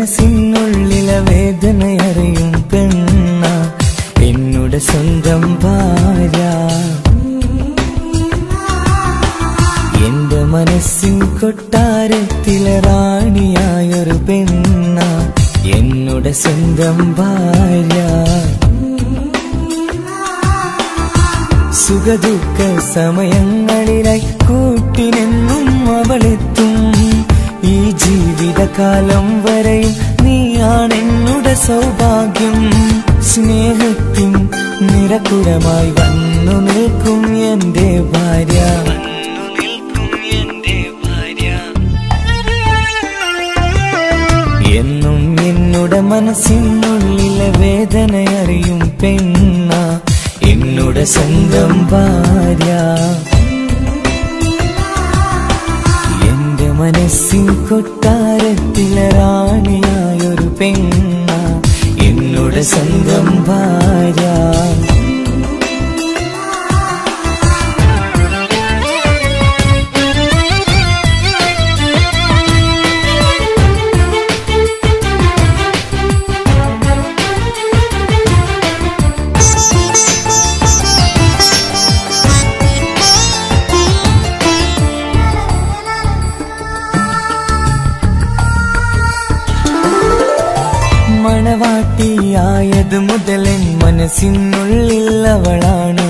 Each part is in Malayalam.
മനസ്സിനുള്ളിലെ വേദനയറിയും പെണ്ണ എന്നുടെ സ്വന്തം ഭാര്യ. എന്റെ മനസ്സിൻ കൊട്ടാരത്തിലെ റാണിയായൊരു പെണ്ണ എന്നുടെ സ്വന്തം ഭാര്യ. സുഖദുഃഖ സമയങ്ങളിലായി കൂട്ടിനെന്നും അവളെത്തും. ഈ ജീവിതകാലം വരെയും നീയാണെന്നുടെ സൗഭാഗ്യം. സ്നേഹത്തിൻ നിറകുടമായി വന്നു നിൽക്കും എന്റെ ഭാര്യ. എന്നും എന്നുടെ മനസ്സിനുള്ളിലെ വേദനയറിയും പെണ്ണ എന്നുടെ സ്വന്തം ഭാര്യ. എന്റെ മനസ്സിൻ കൊട്ടാരത്തിലെ റാണിയായൊരു പെണ്ണ എന്നുടെ സ്വന്തം ഭാര്യ. മണവാട്ടിയായത് മുതലൻ മനസ്സിനുള്ളിൽ അവളാണ്.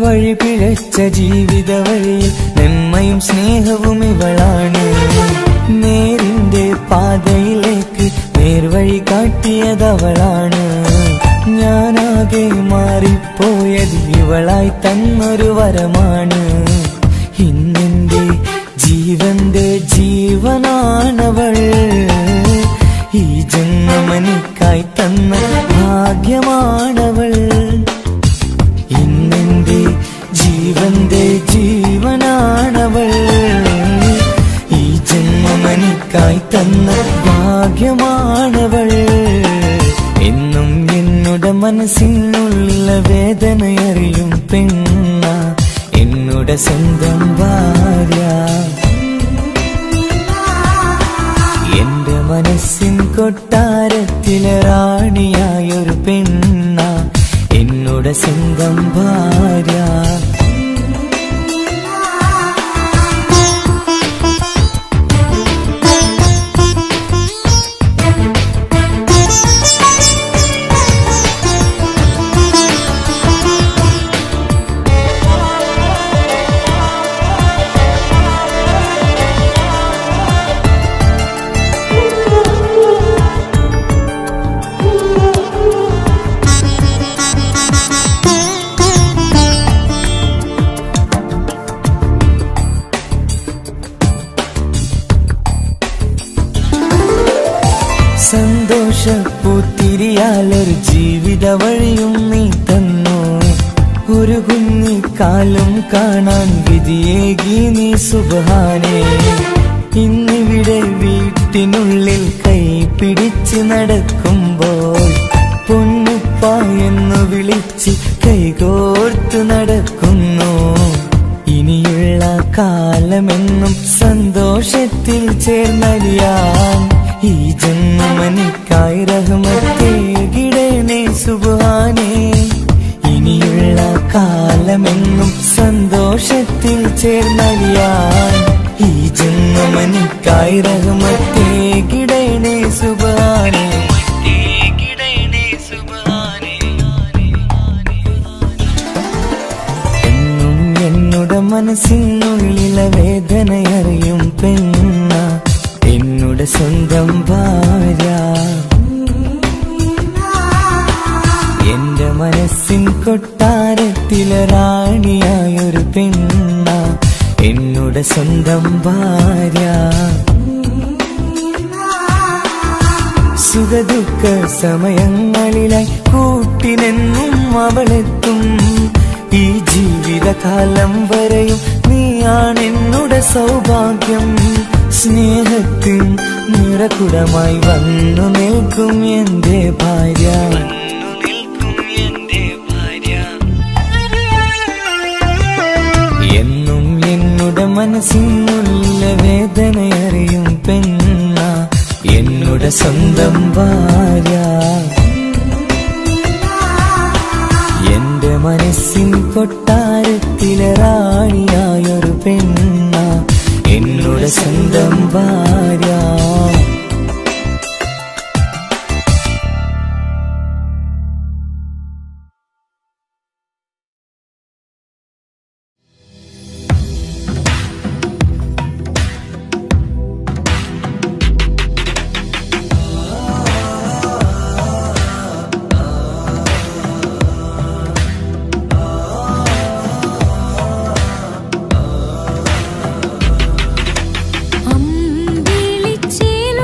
വഴി പിഴച്ച ജീവിത വഴിയിൽ നന്മയും സ്നേഹവും ഇവളാണ്. നേരിന്റെ പാതയിലേക്ക് നേർവഴി കാട്ടിയതവളാണ്. ഞാനാകെ മാറിപ്പോയത് ഇവളായി തന്നൊരു വരമാണ്. ഇന്നെന്റെ ജീവന്റെ ജീവനാണവൾ. ഈ ജന്മമെനിക്കായി തന്ന ഭാഗ്യമാണവൾ. ഇന്നെന്റെ ജീവന്റെ ജീവനാണവൾ. ഈ ജന്മമെനിക്കായി തന്ന ഭാഗ്യമാണവൾ. എന്നും എന്നുടെ മനസ്സിനുള്ളിലെ വേദനയറിയും പെണ്ണ എന്നുടെ സ്വന്തം ഭാര്യ. എന്റെ മനസ്സിൻ കൊട്ടാരത്തിലെ റാണിയായൊരു പെണ്ണ എന്നുടെ സ്വന്തം ഭാര്യ. സന്തോഷപ്പൂത്തിരിയാലൊരു ജീവിത വഴിയും നീ തന്നു. ഒരു കുഞ്ഞിക്കാലും കാണാൻ വിധിയേകി നീ സുബ്ഹാനേ. ഇന്നിവിടെ വീട്ടിനുള്ളിൽ കൈ പിടിച്ച് നടക്കുമ്പോൾ പൊന്നുപ്പ എന്നു വിളിച്ച് കൈകോർത്ത് നടക്കുന്നു. ഇനിയുള്ള കാലമെന്നും സന്തോഷത്തിൽ ചേർന്നലിയാൻ ഈ ജന്മമെനിക്കായി റഹ്മത്തേകിടണേ സുബ്ഹാനേ. ഇനിയുള്ള കാലമെന്നും സന്തോഷത്തിൽ ചേർന്നലിയാൻ ഈ ജന്മമെനിക്കായി റഹ്മത്തേകിടണേ സുബ്ഹാനേ. എന്നും എന്നുടെ മനസ്സിനുള്ളിലെ വേദനയറിയും പെണ്ണ എന്നുടെ സ്വന്തം ഭാര്യ. എന്റെ മനസ്സിൻ കൊട്ടാരത്തിലെ റാണിയായൊരു പെണ്ണ എന്നുടെ സ്വന്തം ഭാര്യ. സുഖദുഃഖ സമയങ്ങളിലായി കൂട്ടിനെന്നും അവളെത്തും. ഈ ജീവിതകാലം വരെയും നീയാണെന്നുടെ സൗഭാഗ്യം. സ്നേഹത്തിൻ നിറകുടമായി വന്നു നിൽക്കും എന്റെ ഭാര്യ. എന്നും എന്നുടെ മനസ്സിനുള്ളിലെ വേദനയറിയും പെണ്ണ എന്നുടെ എന്നുടെ സ്വന്തം ഭാര്യ. എന്റെ മനസ്സിൻ കൊട്ടാരത്തിലെ റാണിയായൊരു പെണ്ണ എന്നുടെ സ്വന്തം ഭാര്യ. അമ്പിളിച്ചേല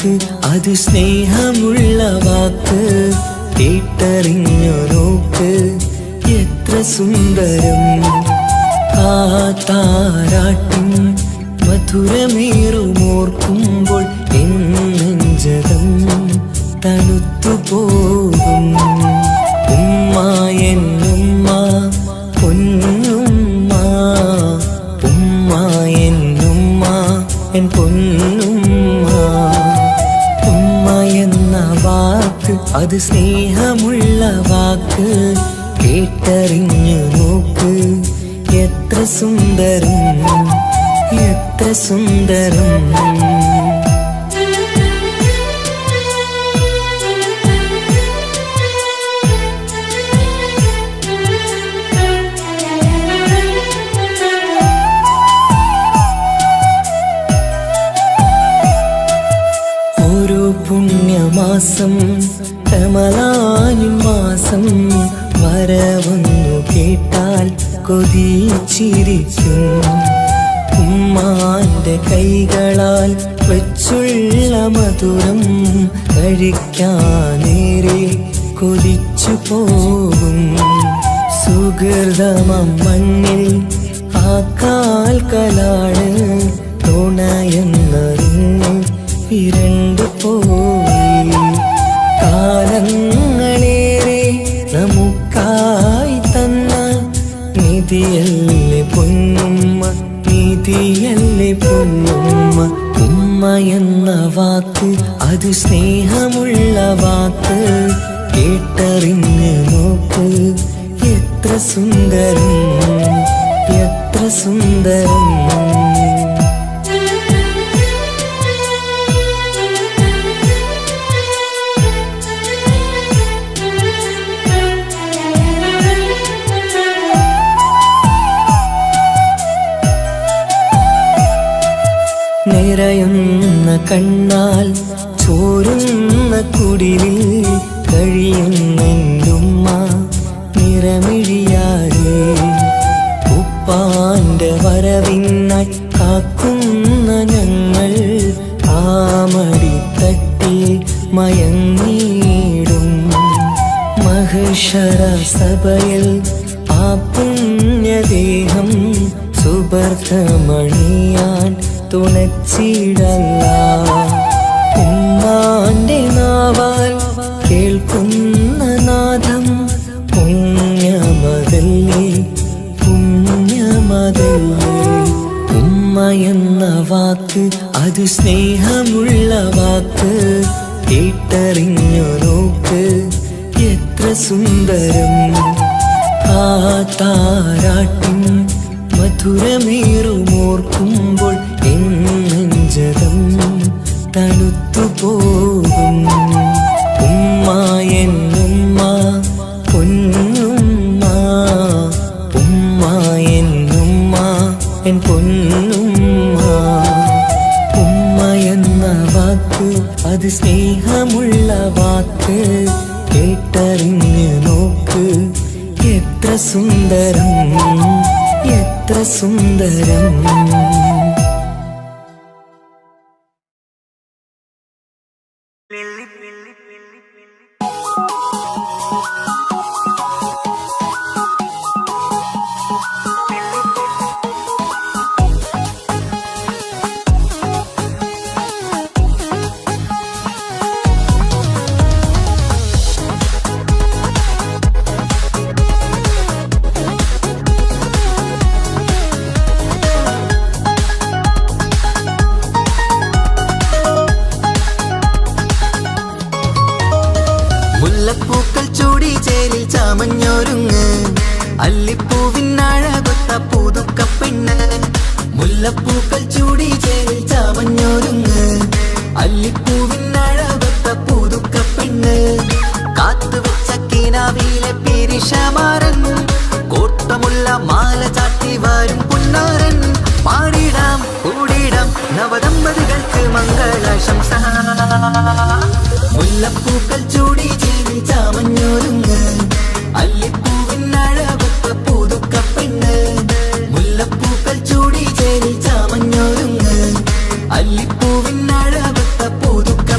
വാക്ക് അത് സ്നേഹമുള്ള വാക്ക് കേട്ടറിഞ്ഞു നോക്ക് എത്ര സുന്ദരം ആ താരാട്ടിൻ മധുരമേറുമോർക്കുമ്പോൾ എൻ നെഞ്ചകം തണുത്തുപോകും ഉമ്മ എന്നുമ്മ പൊന്നുമ്മ ഉമ്മ എന്നുമ്മ എൻ പൊന്നുമ്മ ഉമ്മ എന്ന വാക്ക് അത് സ്നേഹമുള്ള വാക്ക് കേട്ടറിഞ്ഞു നോക്ക് എത്ര സുന്ദരം എത്ര സുന്ദരം ഓരോ പുണ്യമാസം റമളാനിൻ മാസം വരവെന്നു കേട്ടാൽ കൊതിച്ചിരിക്കും ഉമ്മാന്റെ കൈകളാൽ വെച്ചുള്ള മധുരം കഴിക്കാനേറെ കൊതിച്ചു പോകും സുഹൃതമം മണ്ണിൽ ആ കാൽക്കലാണ് തുണയെന്നറിഞ്ഞ് ഇരണ്ടു പോയി കാലങ്ങളേറെ നമുക്കായി തന്ന നിധിയല്ലേ പൊന്നുമ്മ നിധിയല്ലേ പൊന്നുമ്മ ഉമ്മ എന്ന വാക്ക് അത് സ്നേഹമുള്ള വാക്ക് കേട്ടറിഞ്ഞ് നോക്ക് എത്ര സുന്ദരം എത്ര സുന്ദരം നിറയുന്ന കണ്ണാൽ ചോരുന്ന കുടിലിൽ കഴിയുന്നെന്റുമ്മ നിറമിഴിയാതെ ഉപ്പാന്റെ വരവിനായി കാക്കുന്ന ഞങ്ങൾ ആമടിത്തട്ടിൽ മയങ്ങിയിടും മഹ്ശറ സഭയിൽ ആ പുണ്യദേഹം സുബർദ്ധമണിയാൻ തുണച്ചിടല്ല ഉമ്മാന്റെ നാവാൽ കേൾക്കുന്ന നാദം പുണ്യമതല്ലേ പുണ്യമതല്ലേ ഉമ്മ എന്ന വാക്ക് അത് സ്നേഹമുള്ള വാക്ക് കേട്ടറിഞ്ഞു നോക്ക് എത്ര സുന്ദരം ആ താരാട്ടിൻ മധുരമേറുമോർക്കുമ്പോൾ എൻ നെഞ്ചകം തണുത്തുപോകും ഉമ്മ എന്നുമ്മ പൊന്നുമ്മ ഉമ്മ എന്നുമ്മ എൻ പൊന്നുമ്മ ഉമ്മ എന്ന വാക്ക് അത് സ്നേഹമുള്ള വാക്ക് കേട്ടറിഞ്ഞ് നോക്ക് എത്ര സുന്ദരം എത്ര സുന്ദരം മുല്ലപ്പൂക്കൾ ചൂടി ചേരിൽ ചാമഞ്ഞൊരുങ്ങ് അല്ലിപ്പൂവിനഴകൊത്ത പുതുക്കപ്പെണ്ണ് മുല്ലപ്പൂക്കൾ ചൂടി ചേരിൽ ചാമഞ്ഞൊരുങ്ങ് അല്ലിപ്പൂവിനഴകൊത്ത പുതുക്കപ്പെണ്ണ് കാത്തുവെച്ച കിനാവിലെ പിരിശമാരൻ കോട്ടമുള്ള മാല ചാട്ടി വരും പുന്നാരൻ പാടിടാം കൂടിടാം നവദമ്പതികൾക്ക് മംഗളാശംസ മുല്ലപ്പൂക്കൾ ചൂടി ചേരി ചാമഞ്ഞൊരുങ്ങ് അല്ലിപ്പൂവിനഴകൊത്ത പുതുക്കപ്പെണ്ണ് മുല്ലപ്പൂക്കൾ ചൂടി ചേരി ചാമഞ്ഞൊരുങ്ങ് അല്ലിപ്പൂവിനഴകൊത്ത പുതുക്ക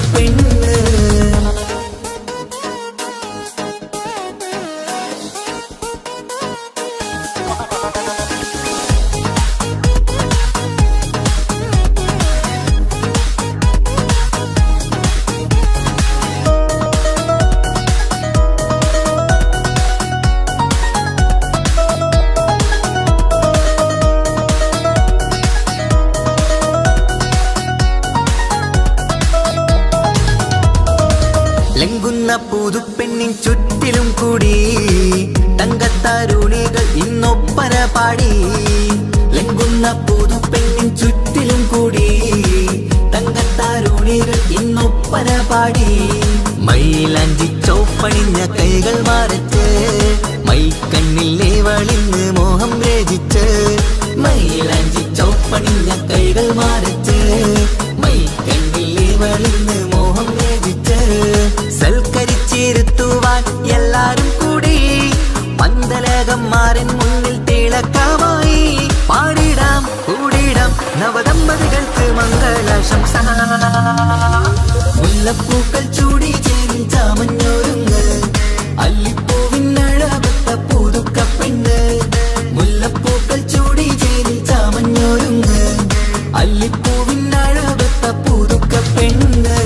കൈകൾ മറച്ച് മൈക്കണ്ണിലെ വളിന്ന് മോഹം രചിച്ച് മൈലാഞ്ചി ചോപ്പണിഞ്ഞ കൈകൾ മറച്ച് മൈക്കണ്ണിലെ വളിന്ന് മോഹം രചിച്ച് സൽക്കരിച്ചിരുത്തുവാൻ എല്ലാരും കൂടി പന്തലകം മാറൻ മുന്നിൽ തിളക്കമായി പാടിടാം കൂടിടാം നവദമ്പതികൾക്ക് മംഗളാശംസ മുല്ലപ്പൂക്കൾ ചൂടി ചേരി ചാമഞ്ഞൊരുങ്ങ് അല്ലിപ്പൂവിനഴകത്ത പുതുക്കപ്പെണ്ണ് മുല്ലപ്പൂക്കൾ ചൂടി ചേരി ചാമഞ്ഞൊരുങ്ങ് അല്ലിപ്പൂവിനഴകത്ത പുതുക്കപ്പെണ്ണ്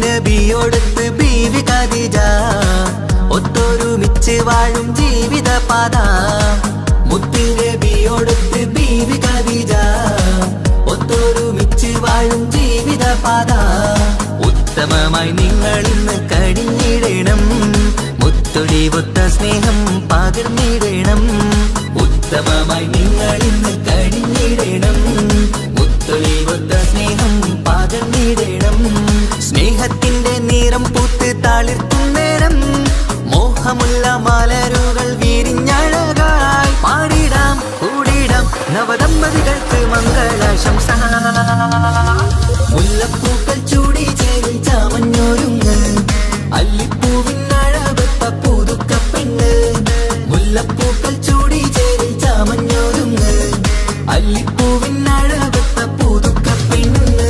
നബിയോടൊത്ത് ബീവി ഖദീജ ഒത്തൊരുമിച്ച് വാഴും ജീവിത പാത മുത്ത് നബിയോടൊത്ത് ബീവി ഖദീജ ഒത്തൊരുമിച്ച് വാഴും ജീവിത പാത ഉത്തമമായി നിങ്ങൾ ഇന്ന് കഴിഞ്ഞിടണം മുത്തൊടി ഒത്ത സ്നേഹം പകർന്നിടണം ഉത്തമമായി നിങ്ങൾ ഇന്ന് കഴിഞ്ഞിടണം മുത്തൊടി ഒത്ത സ്നേഹം പകർന്നിടണം സ്നേഹത്തിന്റെ നിറം പൂത്ത് താളിർക്കും നേരം മോഹമുള്ള മലരുകൾ വിരിഞ്ഞഴകായി പാടിടാം കൂടിടാം നവദമ്പതികൾക്ക് മംഗളാശംസ മുല്ലപ്പൂക്കൾ ചൂടി ചേരി ചാമഞ്ഞൊരുങ്ങ് അല്ലിപ്പൂവിനഴകത്ത പുതുക്കപ്പെണ്ണ് മുല്ലപ്പൂക്കൾ ചൂടി ചേരി ചാമഞ്ഞൊരുങ്ങ് അല്ലിപ്പൂവിനഴകത്ത പുതുക്കപ്പെണ്ണ്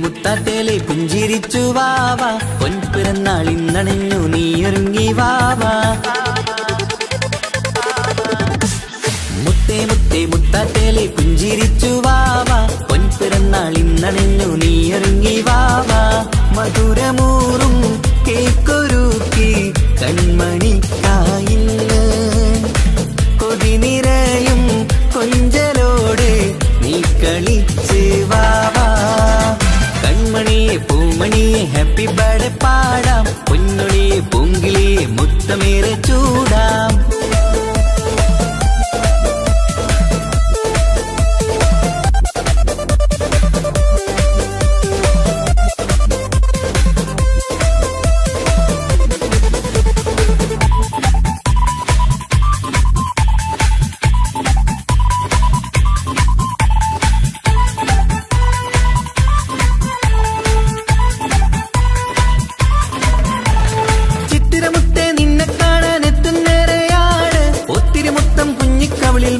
മുത്താത്തേലെ പുഞ്ചിരിച്ചു വാവ പൊൻപിറന്നാൾ ഇന്നണഞ്ഞു നീയൊരുങ്ങി വാവ മുത്തേ മുത്തേ മുത്താത്തേലെ പുഞ്ചിരിച്ചു വാവ പൊൻപിറന്നാൾ ഇന്നണഞ്ഞു നീയൊരുങ്ങി വാവ മധുരമൂറും കേക്കൊരുക്കി കൺമണിക്കായിന്ന് കൊതി നിറയും കൊഞ്ചലോടെ നീ കളിച്ച് വാവ കൺമണിയെ പൂമണിയെ ഹാപ്പി ബർത്ത്ഡേ പാടാം പൊന്നൊളിയെ പൂങ്കിളിയെ മുത്തമേറെ ചൂടാം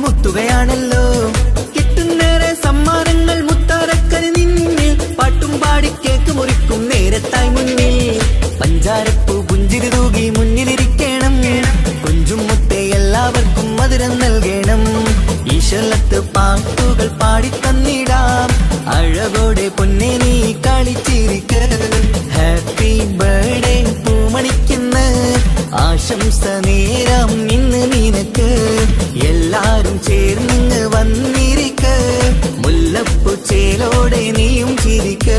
മുത്തുകയാണല്ലോ കിട്ടുന്നേറെ സമ്മാനങ്ങൾ മുത്താരക്കന് നിന്നിൽ പാട്ടും പാടി കേക്ക് മുറിക്കും നേരത്തായി മുന്നിൽ പഞ്ചാരപ്പൂ പുഞ്ചിരി തൂകി മുന്നിലിരിക്കണം കൊഞ്ചും മുത്തേ എല്ലാവർക്കും മധുരം നൽകണം ഈശ്വരത്ത് പാട്ടുകൾ പാടിത്തന്നിടാം അഴകോടെ പൊന്നെ നീ കളിച്ചിരിക്ക ഹാപ്പി ബർത്ത്ഡേ പൂമണിക്കുന്ന ആശംസ നേരം ഇന്ന് നിനക്ക് എല്ലാരും ചേർന്നിങ്ങ് വന്നിരിക്ക മുല്ലപ്പൂ ചേലോടെ നീയും ചിരിക്ക്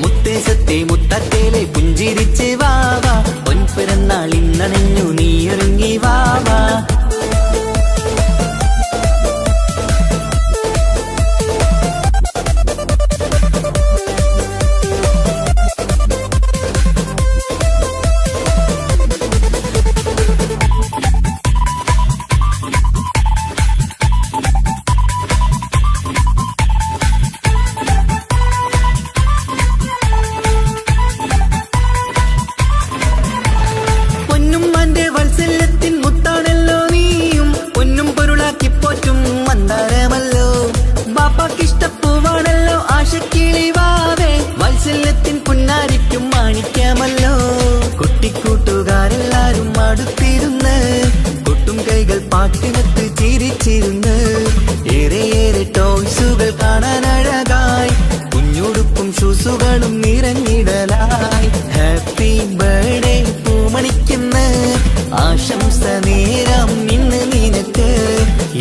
മുത്തേ സത്തേ മുത്തത്തേലെ പുഞ്ചിരിച്ച് വാവ പൊൻപിറന്നാൾ ഇന്നണഞ്ഞു നീയൊരുങ്ങി വാവ പാട്ടിനൊത്ത് ചിരിച്ചിരുന്ന് ഏറെ ടോയ്സുകൾ കാണാൻ അഴകായി കുഞ്ഞുടുപ്പും ഷൂസുകളും നിറഞ്ഞിടലായി ഹാപ്പി ബർത്ത്ഡേ പൂമണിക്കുന്ന ആശംസ നേരം ഇന്ന് നിനക്ക്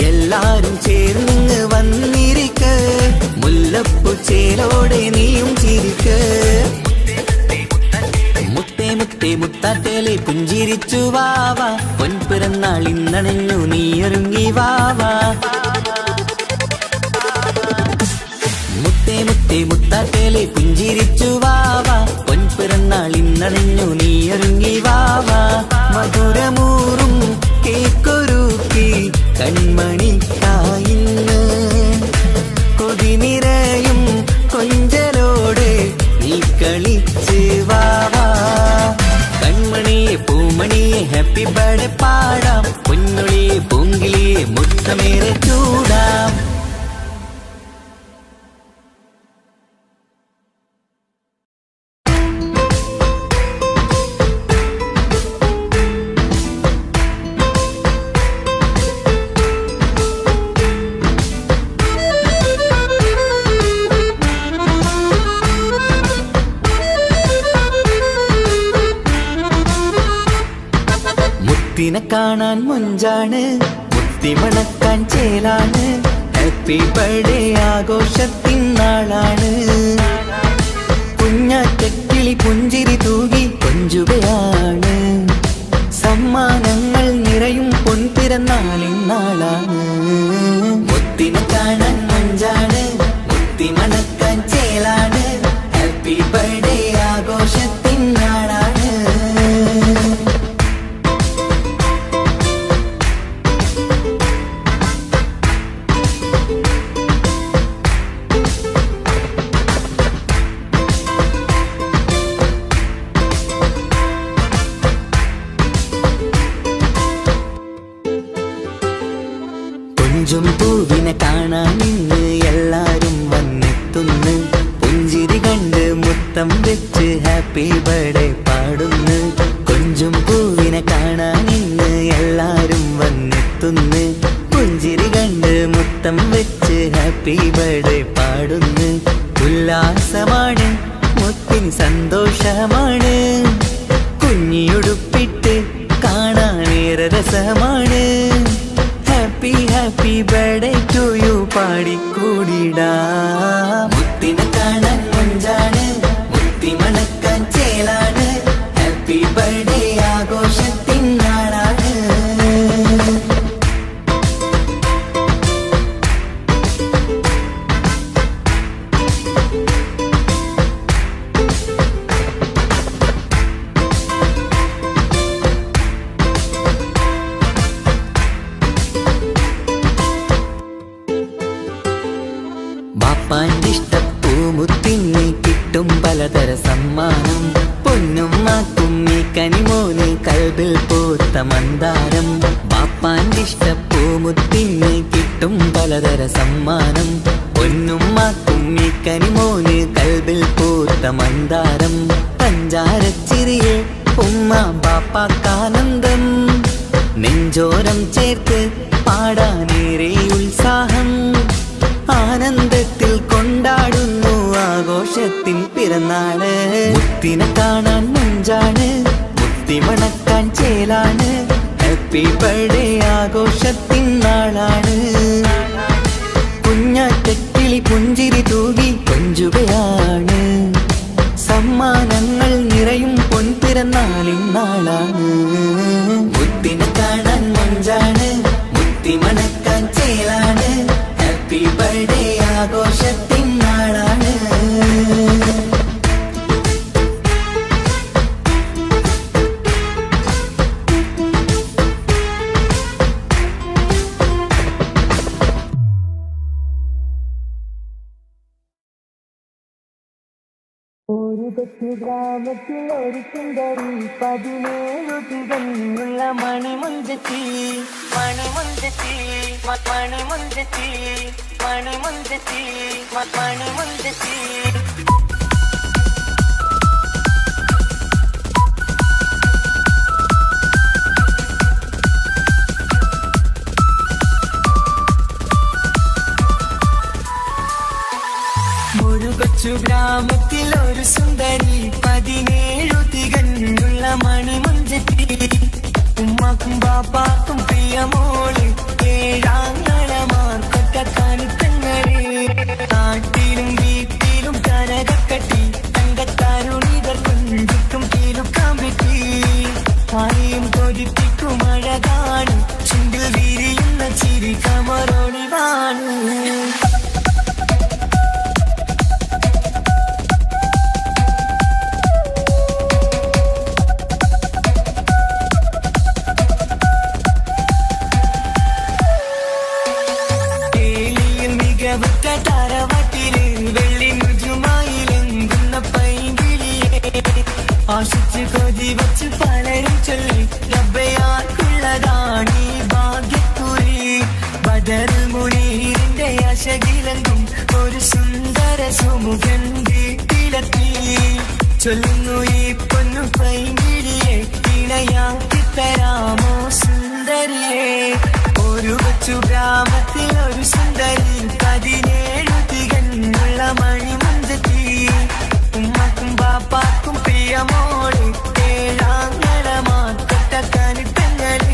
എല്ലാരും ചേർന്ന് വന്നിരിക്ക് മുല്ലപ്പൂ ചേലോടെ നീയും ചിരിക്ക് മുത്തേ മുത്തേ മുത്താറ്റേലെ പുഞ്ചിരിച്ചു വാവാ പൊൻപിറന്നാൾ ഇന്നണഞ്ഞു നീയൊരുങ്ങി വാവാ മുത്തേ മുത്തേ മുത്താറ്റേലെ പുഞ്ചിരിച്ചു വാവാ പൊൻപിറന്നാൾ ഇന്നണഞ്ഞു നീയൊരുങ്ങി വാവാ മധുരമൂറും കേക്കൊരുക്കി കൺമണിക്കായിന്ന് കൊതി നിറയും കൊഞ്ചലോടെ നീ കളിച്ച് വാവാ കൺമണിയെ പൂമണിയെ ഹാപ്പി ബർത്ത്ഡേ പാടാം പൊന്നൊളിയെ പൂങ്കിളിയെ മുത്തമേറെ ചൂടാം മുത്തിനെ കാണാൻ മൊഞ്ചാണ് മുത്തിമണക്കാൻ ചേലാണ് ഹാപ്പി ബർത്ത്ഡേ ആഘോഷത്തിൻ നാളാണ് കുഞ്ഞാറ്റക്കിളി പുഞ്ചിരി തൂകി കൊഞ്ചുകയാണ് സമ്മാനങ്ങൾ നിറയും പൊൻപിറന്നാളിൻ നാളാണ് മുത്തിനെ കാണാൻ മൊഞ്ചാണ് മുത്തിമണക്കാൻ ചേലാണ് ഹാപ്പി ബർത്ത്ഡേ ആഘോഷത്തിൻ നാളാണ് കൊഞ്ചും പൂവിനെ കാണാൻ ഇന്ന് എല്ലാരും വന്നെത്തുന്നു പുഞ്ചിരി കണ്ട് മുത്തം വെച്ച് ഹാപ്പി ബർത്ത്ഡേ പാടുന്നു കൊഞ്ചും പൂവിനെ കാണാൻ ഇന്ന് എല്ലാരും വന്നെത്തുന്നു പുഞ്ചിരി കണ്ട് മുത്തം വെച്ച് ഹാപ്പി ബർത്ത്ഡേ പാടുന്നു ഉല്ലാസമാണ് മുത്തിൻ സന്തോഷമാണ് കുഞ്ഞിയുടുപ്പിട്ട് കാണാനേറെ രസമാണ് happy happy birthday to you പാടിക്കൂടിടാ മുത്തിനെ കാണാൻ മൊഞ്ചാണ് മുത്തി മണക്കാൻ ചേലാണ് ഹാപ്പി ബർത്ത്ഡേ ആഘോഷത്തിൻ നാളാണ് ബാപ്പാന്റെ ഇഷ്ടപ്പൂമുത്തിന്ന് കിട്ടും പലതര സമ്മാനം പൊന്നും മാക്കും ഈ കനിമോന് കൽബിൽ പൂത്ത മന്ദാരം ബാപ്പാന്റെ ഇഷ്ടപ്പൂമുത്തിന്ന് കിട്ടും പലതര സമ്മാനം പൊന്നും മാക്കും ഈ കനിമോന് കൽബിൽ പൂത്ത മന്ദാരം പഞ്ചാരച്ചിരിയെ ഉമ്മ ബാപ്പാക്കാനന്ദം നെഞ്ചോരം ചേർത്ത് പാടാനേറെ ഉത്സാഹം ആനന്ദത്തിൽ കൊണ്ടാടുന്നു ആഘോഷത്തിൻ പിറന്നാള് മുത്തിനെ കാണാൻ മൊഞ്ചാണ് മുത്തി മണക്കാൻ ചേലാണ് ഹാപ്പി ബർത്ത്ഡേ ആഘോഷത്തിൻ നാളാണ് കുഞ്ഞാറ്റക്കിളി പുഞ്ചിരി തൂകി കൊഞ്ചുകയാണ് സമ്മാനങ്ങൾ നിറയും പൊൻപിറന്നാളിൻ നാളാണ് മുത്തിനെ കാണാൻ മൊഞ്ചാണ് മുത്തി മണക്കാൻ ചേലാണ് ഹാപ്പി ബർത്ത്ഡേ ആഘോഷത്തിൻ നാളാണ് ഒരു കൊച്ചു ഗ്രാമത്തിൽ ഒരു സുന്ദരി 17 തികഞ്ഞുള്ള മണിമുഞ്ചത്തി മണിമുഞ്ചത്തി മണിമുഞ്ചത്തി മണിമുഞ്ചത്തി മണിമുഞ്ചത്തി ബാപ്പാക്കും പ്രിയമോള് ഏഴാങ്ങളമാർക്കൊറ്റ കാണിത്തങ്ങള് നാട്ടിലും വീട്ടിലും കനകക്കട്ടി തങ്കത്താരുണിതർ കുഞ്ചിക്കും കീലുക്കാൻ പറ്റി ആരെയും കൊതിപ്പിക്കും അഴകാണ് ചുണ്ടിൽ വിരിയുന്ന ചിരി കമറൊളിവാണ് തറവാട്ടില് വെള്ളി മുജുമായിലെങ്കുന്ന പൈങ്കിളിയെ ആശിച്ച് കൊതി വച്ച് പലരും ചൊല്ലി റബ്ബയാർക്കുള്ളതാണീ ഭാഗ്യക്കുറി ബദറുൽ മുനീറിന്റെ അശകിലെങ്കും ഒരു സുന്ദര സുമുഖൻ വീട്ടിലെത്തി ചൊല്ലുന്നു ഈ പൊന്നു പൈങ്കിളിയെ ഇണയാക്കി തരാമോ സുന്ദരിയെ ഒരു കൊച്ചു ഗ്രാമത്തിൽ ഒരു സുന്ദരി 17 തികഞ്ഞുള്ള മണിമുഞ്ചത്തി ഉമ്മക്കും ബാപ്പാക്കും പ്രിയമോള് ഏഴാങ്ങളമാർക്കൊറ്റ കാണിത്തങ്ങള്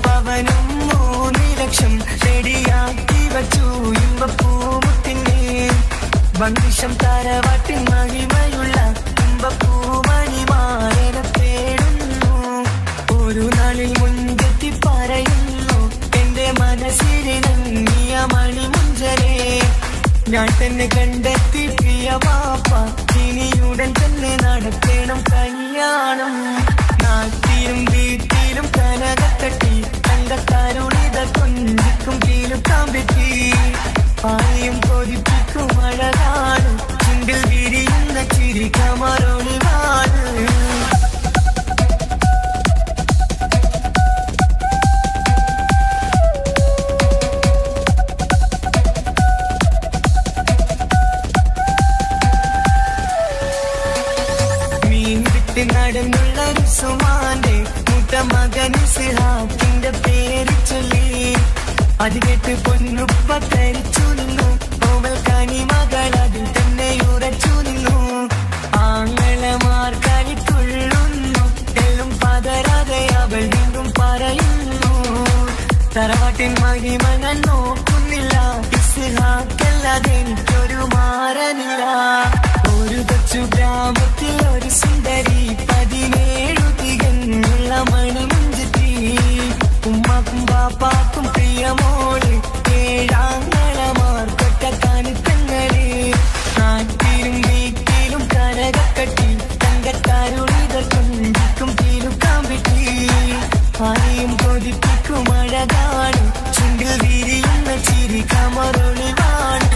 പവനും 3 ലക്ഷം റെഡിയാക്കി വച്ചു ഇമ്പപ്പൂമുട്ടിന്റെ വണ്ടിഷം തറവാട്ടിൻ മഹിമയുള്ള ഇമ്പപ്പൂമണിമാരനെ തേടുന്നു ഒരു നാളിൽ മുൻകെത്തി പറയുന്നു എന്റെ മനസ്സിലിണങ്ങിയ മണിമുഞ്ചരെ ഞാൻ തന്നെ കണ്ടെത്തി പ്രിയ വാപ്പ ഇനിയുടൻ തന്നെ നടത്തണം കല്യാണം നാട്ടിലും വീട്ടിലും കനകത്തട്ടി തങ്കത്താരുണിത കൊഞ്ചിക്കും കീലുക്കാൻ പറ്റി ആരെയും കൊതിപ്പിക്കും അഴകാണ് ചുണ്ടിൽ വിരിയുന്ന ചിരി കമറൊളിവാണ് നടന്നുള്ള സുമാന്റെ മൂത്ത മകൻ സിഹാക്കിന്റെ പേര് ചൊല്ലി അത് കേട്ട് പൊന്നുപ്പ ധരിച്ചു നിന്നു ഓമൽ കനി മകൾ അതിൽ തന്നെ ഉറച്ചു നിന്നു ആങ്ങളമാർ കളിക്കൊള്ളുന്നു എല്ലും പതരാതെ അവൾ വീണ്ടും പറയുന്നു തറവാട്ടിൻ മഹിമ ഞാൻ നോക്കുന്നില്ല ഇസ്ഹാക്കല്ലാതെ എനിക്കൊരു മാറനില്ല ഒരു കൊച്ചു ഗ്രാമത്തിൽ ഒരു സുന്ദരി 17 തികഞ്ഞുള്ള മണിമുഞ്ചത്തി ഉമ്മക്കും ബാപ്പാക്കും പ്രിയമോള് ഏഴാങ്ങളമാർക്കൊറ്റ കാണിത്തങ്ങള് നാട്ടിലും വീട്ടിലും കനകക്കട്ടി തങ്കത്താരുണിതർ കൊഞ്ചിക്കും കീലുക്കാൻ പറ്റി ആരെയും കൊതിപ്പിക്കും അഴകാണ് ചുണ്ടിൽ വിരിയുന്ന ചിരി കമറൊളിവാണ്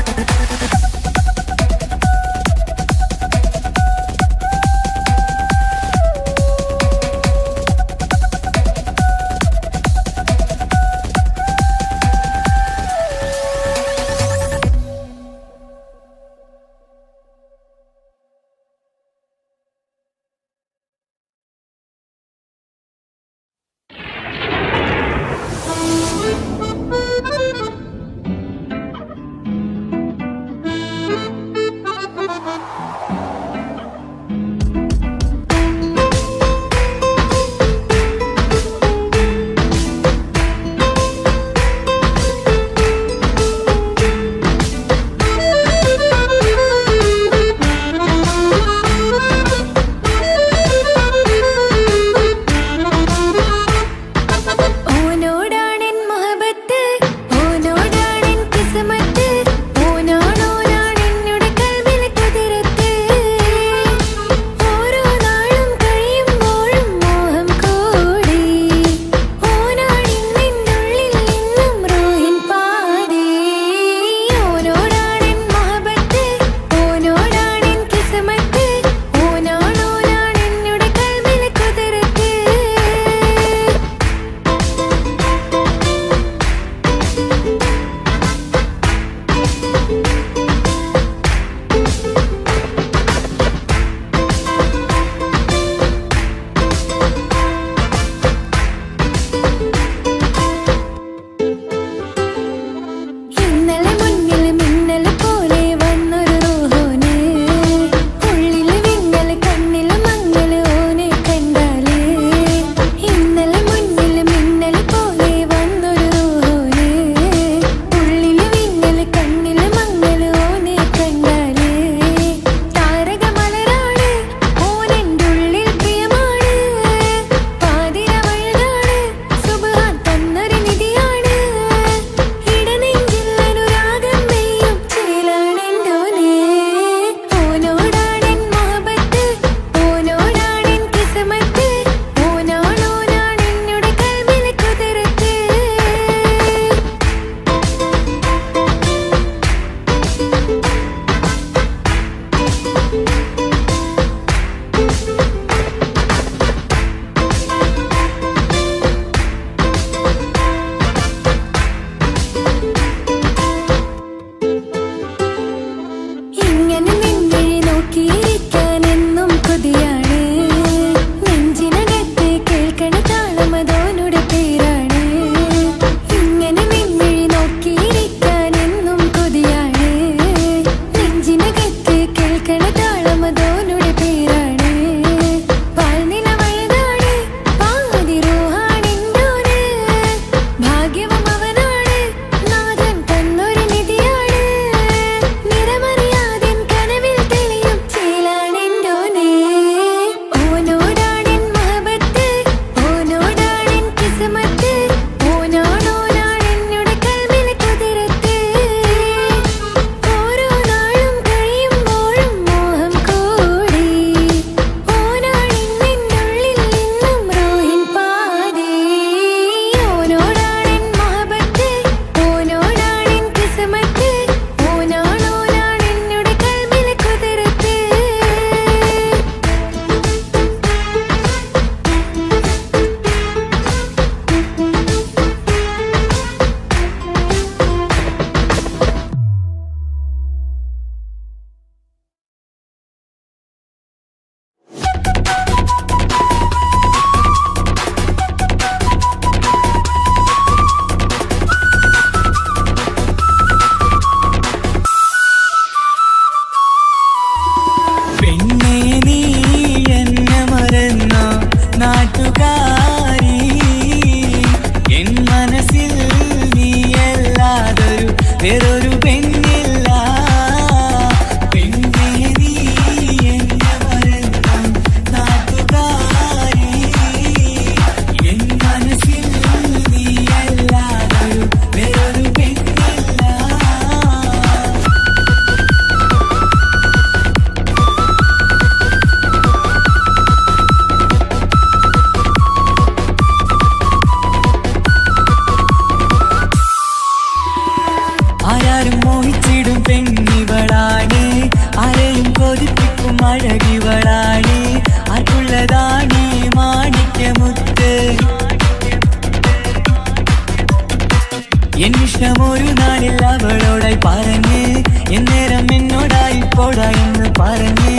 മനസ്സിൽ നീയല്ലാതൊരു വേറൊരു പെണ്ണില്ല. പെണ്ണേ നീ എന്നെ മറന്നു നാട്ടുകാരി, എൻ മനസ്സിൽ നീയല്ലാതൊരു വേറൊരു പെണ്ണില്ല. ആരാരും മോഹിച്ചിടും പെണ്ണിവളാണ്, ആരെയും കൊതിപ്പിക്കും അഴകിവളാണ്, ആർക്കുള്ളതാണ് മാണിക്യമുത്ത്. എന്നിഷ്ടം ഒരു നാളിൽ അവളോടായി പറഞ്ഞ്, എന്നേരം എന്നോടായി പോടാ എന്ന് പറഞ്ഞ്,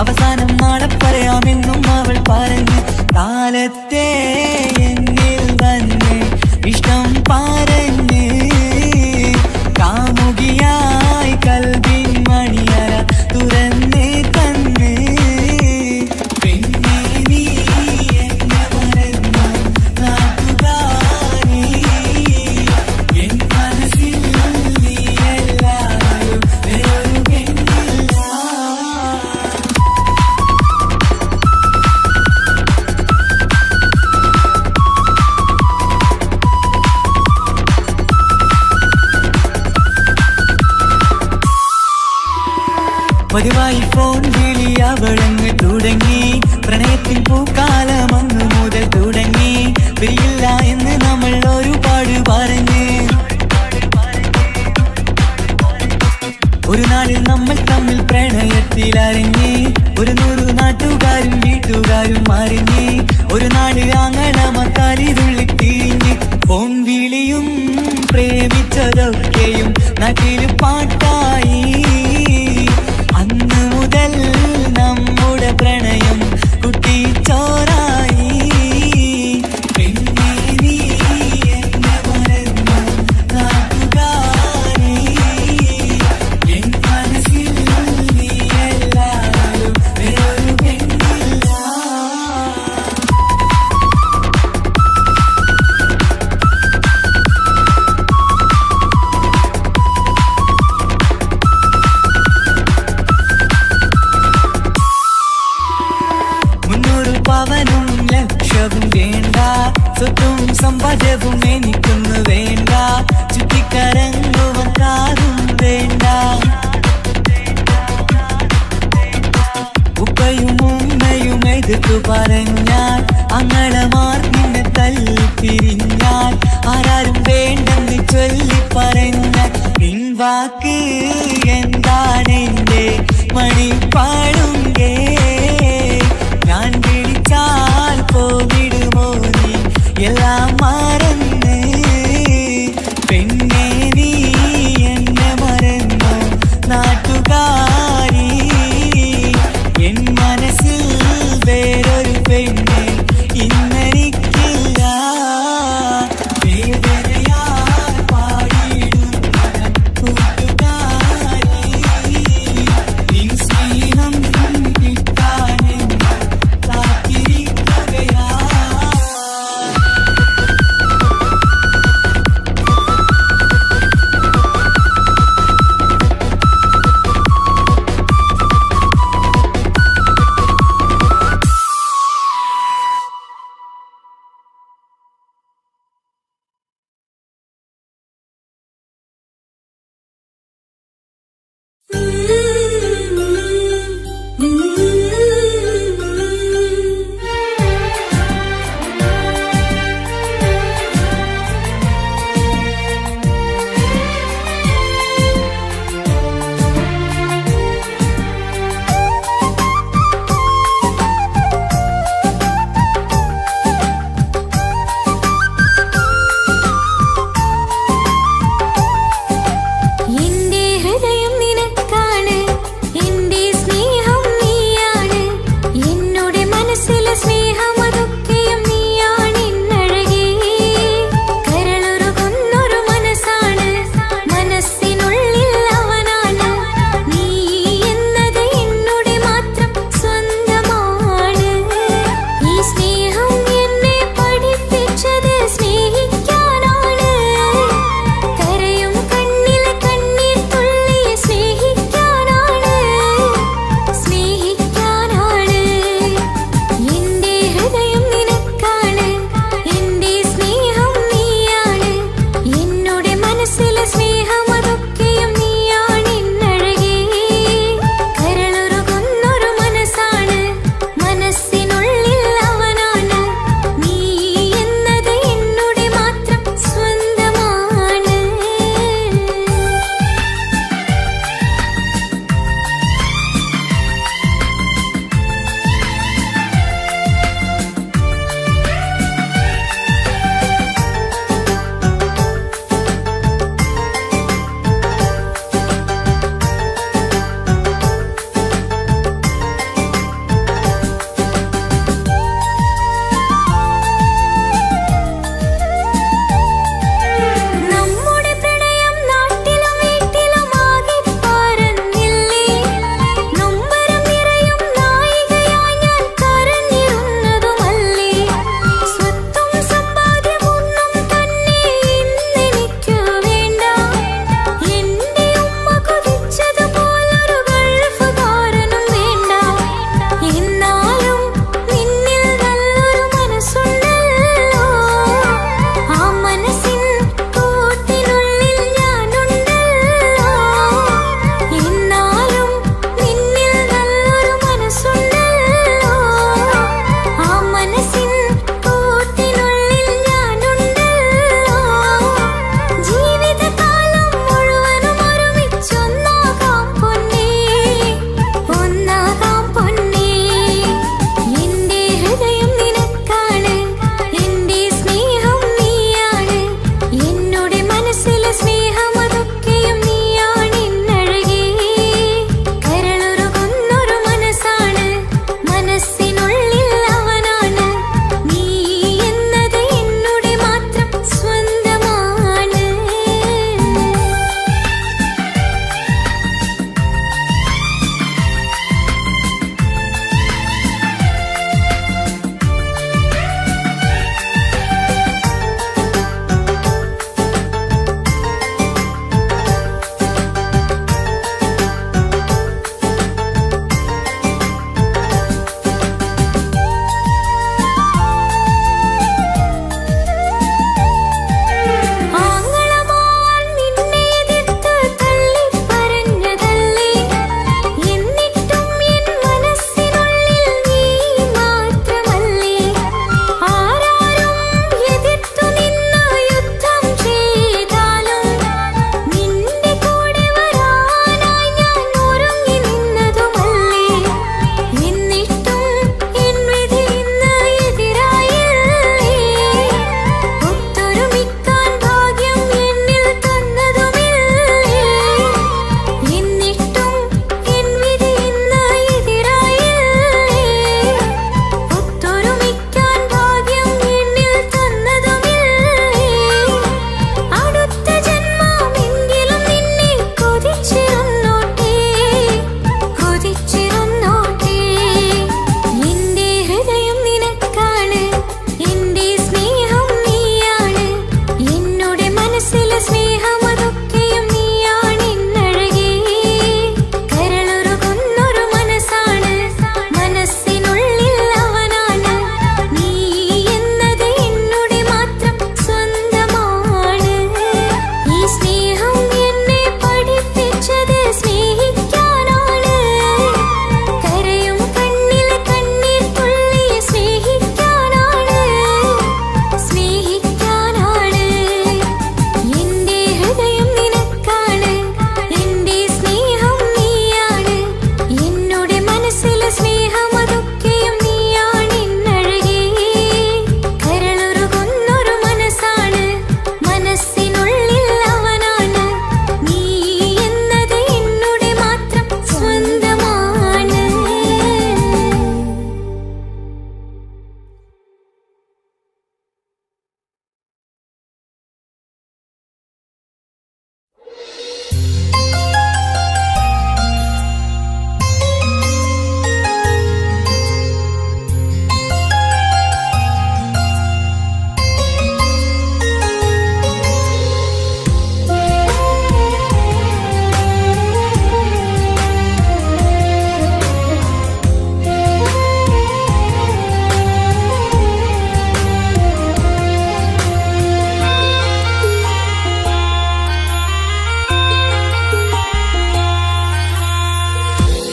അവസാനം നാളെ പറയാമെന്നും അവൾ പറഞ്ഞ്, കാലത്തെ എന്നിൽ വന്ന് ഇഷ്ടം പറഞ്ഞ്, കാമുകിയായി കൽവിൻ മണിയറ തുറന്ന് തന്ന്. പെണ്ണേ നീ എന്നെ മറന്നു നാട്ടുകാരി, എൻ മനസ്സിൽ നീയല്ലാതൊരു വേറൊരു പെണ്ണില്ല. പതിവായി ഫോൺ വിളി അവളങ്ങ് തുടങ്ങി, പ്രണയത്തിൻ പൂക്കാലം അന്ന് മുതൽ തുടങ്ങി. പിരിയില്ല എന്ന് നമ്മൾ ഒരുപാട് പറഞ്ഞ്, ഒരു നാളിൽ നമ്മൾ തമ്മിൽ പ്രണയത്തിലറിഞ്ഞ്, 100 നാട്ടുകാരും വീട്ടുകാരും അറിഞ്ഞ്, ഒരു നാട് ആങ്ങളമക്കാരിതുള്ളി തിരിഞ്ഞ്. ഫോൺ വിളിയും പ്രേമിച്ചതൊക്കെയും നാട്ടിൽ പാട്ടായി. അന്ന് മുതൽ നമ്മുടെ പ്രണയം കുട്ടിച്ചോറായി. പെണ്ണേ നീ എന്നെ മറന്നു നാട്ടുകാരി, എൻ മനസ്സിൽ നീയല്ലാതൊരു വേറൊരു പെണ്ണില്ല. പവനും ലക്ഷവും വേണ്ട, സ്വത്തും സമ്പാദ്യവും എനിക്കൊന്നു വേണ്ട, ചുറ്റിക്കറങ്ങുവാൻ കാറും വേണ്ട. ഉപ്പയും ഉമ്മയും എതിർത്തു പറഞ്ഞാൽ, അങ്ങളമാർ നിന്നെ തല്ലി പിരിഞ്ഞാൽ, ആരാരും വേണ്ടെന്ന് ചൊല്ലി പറഞ്ഞാൽ, പിൻവാക്ക് എന്താണെന്റെ മണിപ്പാടുങ്കേ. ഞാൻ വിളിച്ചാൽ പോവിടുമോ നീ എല്ലാം മറന്ന്. പെണ്ണേ നീ എന്നെ മറന്നു നാട്ടുകാരി, എൻ മനസ്സിൽ വേറൊരു പെണ്ണ് ഇന്നെനിക്കില്ല. വേദനയാൽ പാടിയിടുന്ന കൂട്ടുകാരി, നിൻ സ്നേഹം കിട്ടാ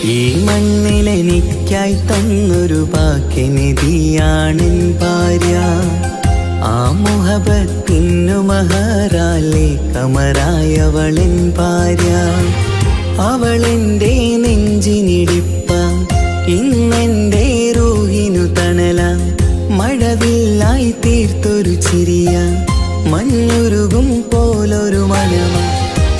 ഈ മണ്ണിലെനിക്കായി തന്നൊരു ഭാഗ്യനിധിയാണെൻ ഭാര്യ. ആ മുഹബത്തിനു മഹറാലെ കമറായവളെൻ ഭാര്യ. അവളെന്റെ നെഞ്ചിനിടിപ്പ, ഇന്നെന്റെ റൂഹിനു തണല. മഴവില്ലായി തീർത്തൊരു ചിരിയ, മഞ്ഞുരുകും പോലൊരു മനമ.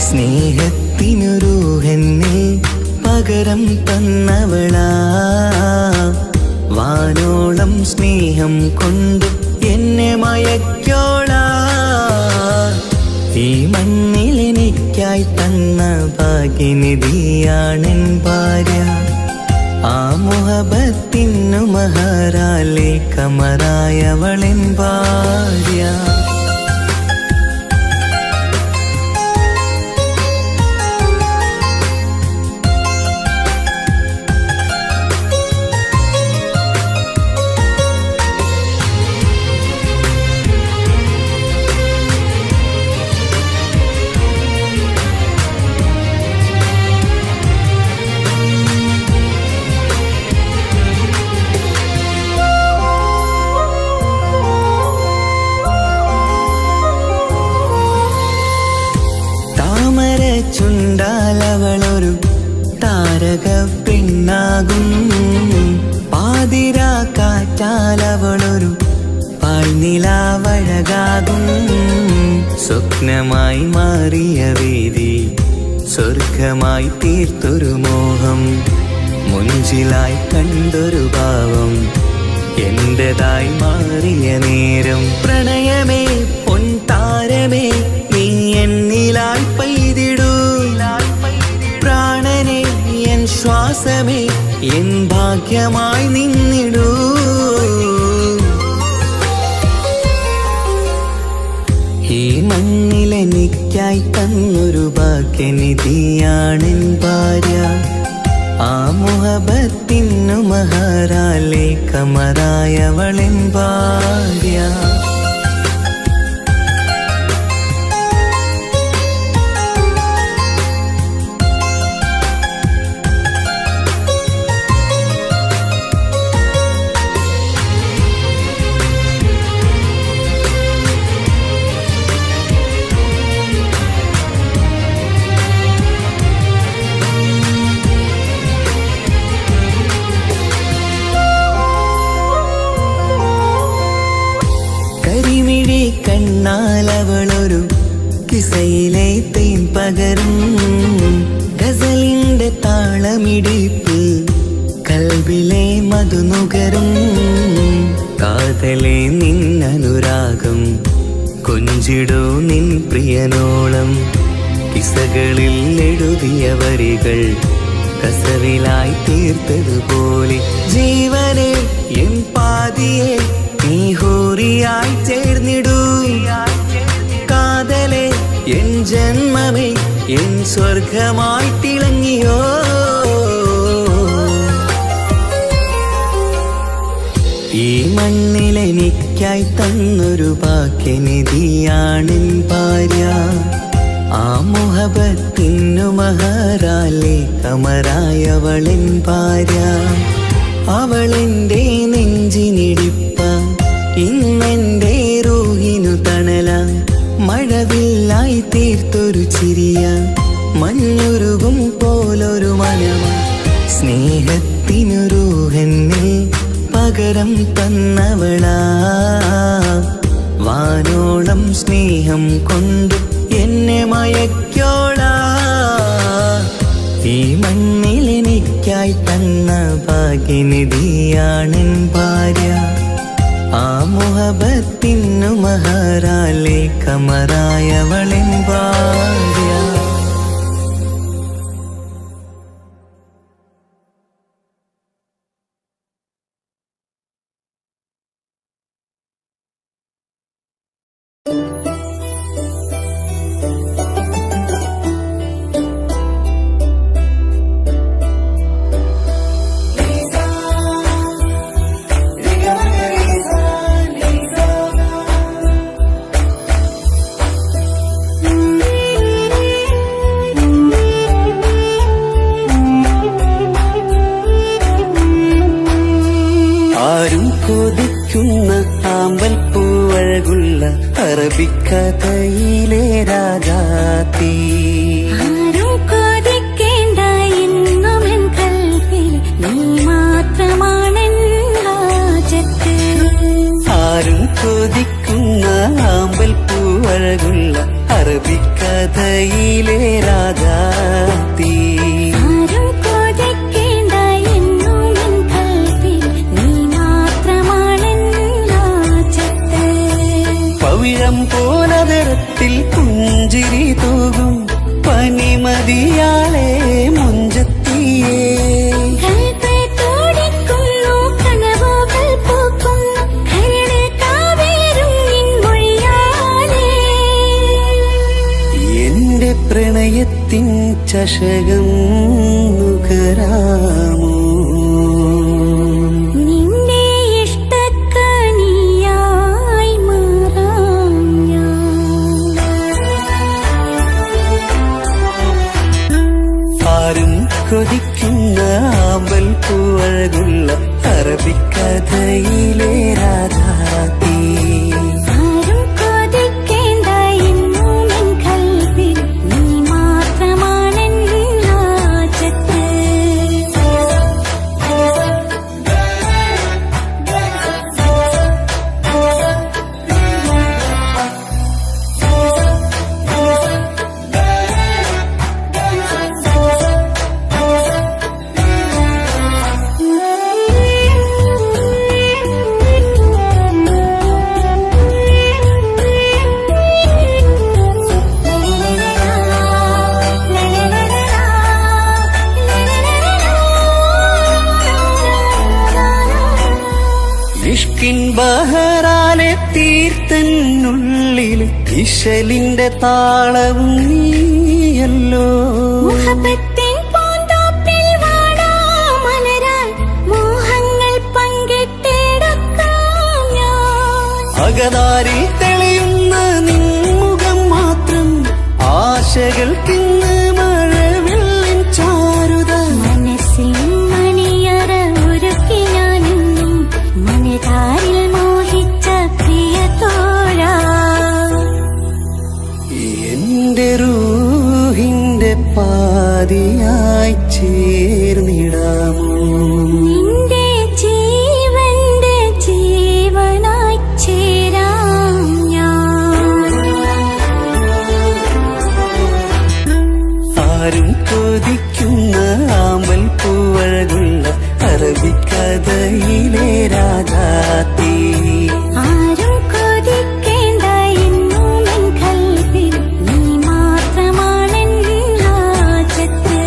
സ്നേഹത്തിനു റൂഹെന്നെ പകരം തന്നവളാ. വാനോളം സ്നേഹം കൊണ്ട് എന്നെ മയക്കോളാ. ഈ മണ്ണിലെനിക്കായി തന്ന ഭാഗ്യനിധിയാണെൻ ഭാര്യ. ആ മുഹബത്തിനു മഹറാലെ കമറായവളെൻ ഭാര്യ. ചുണ്ടാലവളൊരു താരക പെണ്ണാകും. പാതിരാ കാറ്റാലവളൊരു പാൽനിലാവഴകാകും. സ്വപ്നമായി മാറിയ വേദി സ്വർഗമായി തീർത്തൊരു മോഹം. മുഞ്ചിലായി കണ്ടൊരു ഭാവം എന്റേതായി മാറിയ നേരം. പ്രണയമേ പൊൻതാരമേ നീ എന്നിലായി പെയ്തിടൂ. പ്രാണനെ എൻ ശ്വാസമേ എൻ ഭാഗ്യമായി നിന്നിടൂ. ഈ മണ്ണിലെനിക്കായി തന്നൊരു ഭാഗ്യനിധിയാണെൻ ഭാര്യ. ആ മുഹബത്തിനു മഹറാലെ കമറായവളെൻ ഭാര്യ. കണ്ണാലവളൊരു കിസയിലെ തേൻ പകരും. ഗസലിന്റെ താളമിടിപ്പ് കൽബിലെ മധുനുകരും. കാതലെ നിന്നനുരാഗം കൊഞ്ചിടൂ നിൻ പ്രിയനോളം. കിസകളിൽ എഴുതിയ വരികൾ കസവിലായി തീർത്തതുപോലെ. ജീവനെ എൻ പാതിയെ നീ ഹൂറിയായി ചേർന്നിടൂ. കാതലെ എൻ ജന്മമേ എൻ സ്വർഗമായി തിളങ്ങിയോ. ഈ മണ്ണിലെനിക്കായി തന്നൊരു ഭാഗ്യനിധിയാണെൻ ഭാര്യ. ആ മുഹബത്തിനു മഹറാലെ കമറായവളെൻ ഭാര്യ. അവളെന്റെ നെഞ്ചിനിടിപ്പ, ഇന്നെന്റെ റൂഹിനു തണല. മഴവില്ലായി തീർത്തൊരു ചിരിയ, മഞ്ഞുരുകും പോലൊരു മനമ. സ്നേഹത്തിനു റൂഹെന്നെ പകരം തന്നവളാ. വാനോളം സ്നേഹം കൊണ്ട് എന്നെ മയക്കോളാ. ഈ മണ്ണിലെനിക്കായി തന്ന ഭാഗ്യനിധിയാണെൻ ഭാര്യ. ആ മുഹബത്തിനു മഹറാലെ കമറായവളെൻ ഭാര്യ. അറബിക്കഥയിലെ രാജാത്തി. ആരും കൊതിക്കേണ്ട എന്നുമെൻ കൽവിൽ നീ മാത്രമാണെൻ ഹാജത്ത്. ആരും കൊതിക്കുന്ന ആമ്പൽ പൂവഴകുള്ള അറബിക്കഥയിലെ രാജാത്തി. ആരും കൊതിക്കേണ്ട എന്നുമെൻ കൽവിൽ നീ മാത്രമാണെൻ ഹാജത്ത്. പവിഴം പോലതരത്തിൽ പുഞ്ചിരി തൂകും പനിമതിയാളെ മുഞ്ചത്തിയേ. കൽബ് തുടിക്കുന്നു, കനവുകൾ പൂക്കുന്നു, കരള് കാവേരും നിൻ മൊഴിയാലേ. എന്റെ പ്രണയത്തിൻ ചഷകം നുകരാമോ? നിന്റെ ഇഷ്ടക്കനിയായി മാറാം ഞാൻ. ആരും കൊതിക്കുന്ന ആമ്പൽ പൂവഴകുള്ള അറബിക്കഥയിലെ രാജാത്തി. ആരും കൊതിക്കേണ്ട എന്നുമെൻ കൽവിൽ നീ മാത്രമാണെൻ ഹാജത്ത്. ഇഷ്കിൻ ബഹറാലെ തീർത്തന്നുള്ളിൽ ഇശലിന്റെ താളവും നീയല്ലോ. മുഹബത്തിൻ പൂന്തോപ്പിൽ വാടാമലരായി മോഹങ്ങൾ പങ്കിട്ടെടുക്കാം ഞാൻ. അകതാരിൽ തെളിയുന്ന നിൻമുഖം മാത്രം ആശകൾക്കിന്ന് മഴവില്ലിൻ ചാരുത. മനസ്സിൻ മണിയറ ഒരുക്കി ഞാനെന്നും മനതാരിൽ മോഹിച്ച പ്രിയ തോഴാ. എന്റെ റൂഹിന്റെ പാതിയായി ചേർന്നിടാമോ? നിന്റെ ജീവന്റെ ജീവനായി ചേരാം ഞാൻ. ആരും കൊതിക്കുന്ന ആമ്പൽ പൂവഴകുള്ള അറബിക്കഥയിലെ രാജാത്തി. ആരും കൊതിക്കേണ്ട എന്നുമെൻ കൽവിൽ നീ മാത്രമാണെൻ ഹാജത്ത്.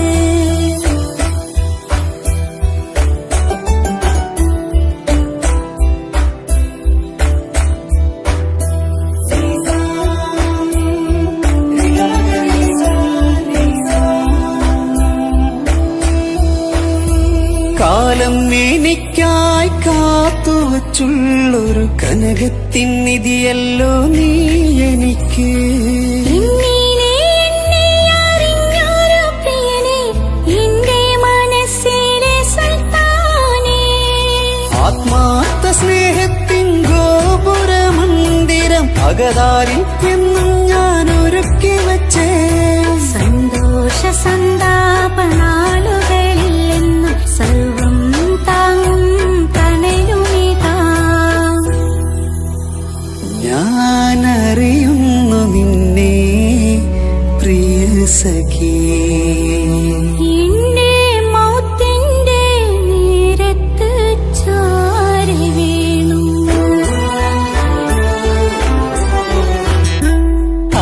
കാലം എനിക്കായി കാത്തുവച്ചുള്ളൊരു കനകത്തിൻ നിധിയല്ലോ നീ എനിക്ക്. ഇന്നീനെ എന്നെ അറിഞ്ഞൊരു പ്രിയനെ, എന്റെ മനസ്സിലെ സുൽത്താനേ. ആത്മാർത്ഥ സ്നേഹത്തിൻ ഗോപുര മന്ദിരം അകതാരിൽ എന്നും ഞാൻ ഒരുക്കി വച്ചേ. സന്തോഷ സന്താപനാളുകളിൽ എന്നും സർവം താങ്ങും തണലുമിതാ. ഞാനറിയുന്നു നിന്നെ പ്രിയ സഖി. എന്റെ മൗത്തിന്റെ നേരത്ത് ചാരി വീണു.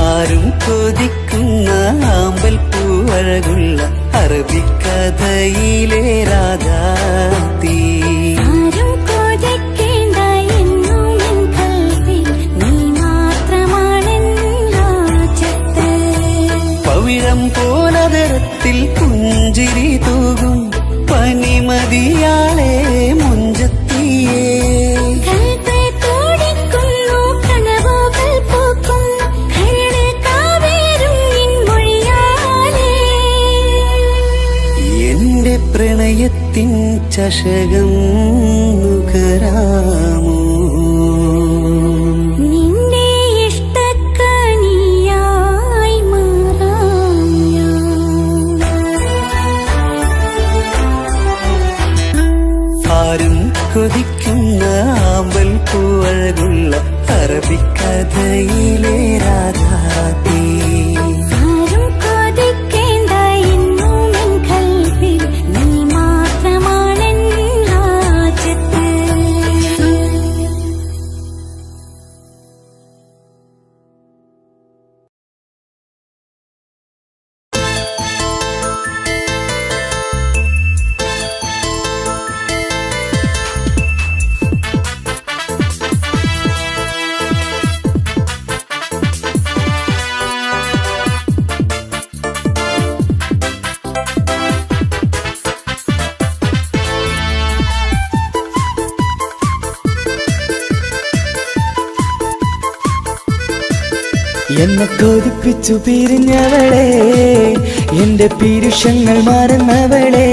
ആരും കൊതിക്കുന്ന ആമ്പൽ പൂവഴകുള്ള അറബിക്കഥയിലെ രാജാത്തി. ആരും കൊതിക്കേണ്ട എന്നുമെൻ കൽവിൽ നീ മാത്രമാണെൻ ഹാജത്ത്. പവിഴം പോലതരത്തിൽ പുഞ്ചിരി തൂകും പനിമതിയാളെ മുഞ്ചത്തിയേ. കൽബ് തുടിക്കുന്നു, കനവുകൾ പൂക്കുന്നു, കരള് കാവേരും നിൻ മൊഴിയാലേ. എന്റെ പ്രണയത്തിൻ ചഷകം നുകരാമോ? നിന്റെ ഇഷ്ട എന്നെ കൊതിപ്പിച്ചു പിരിഞ്ഞവളെ, എന്റെ പീരുഷങ്ങൾ മറന്നവളെ,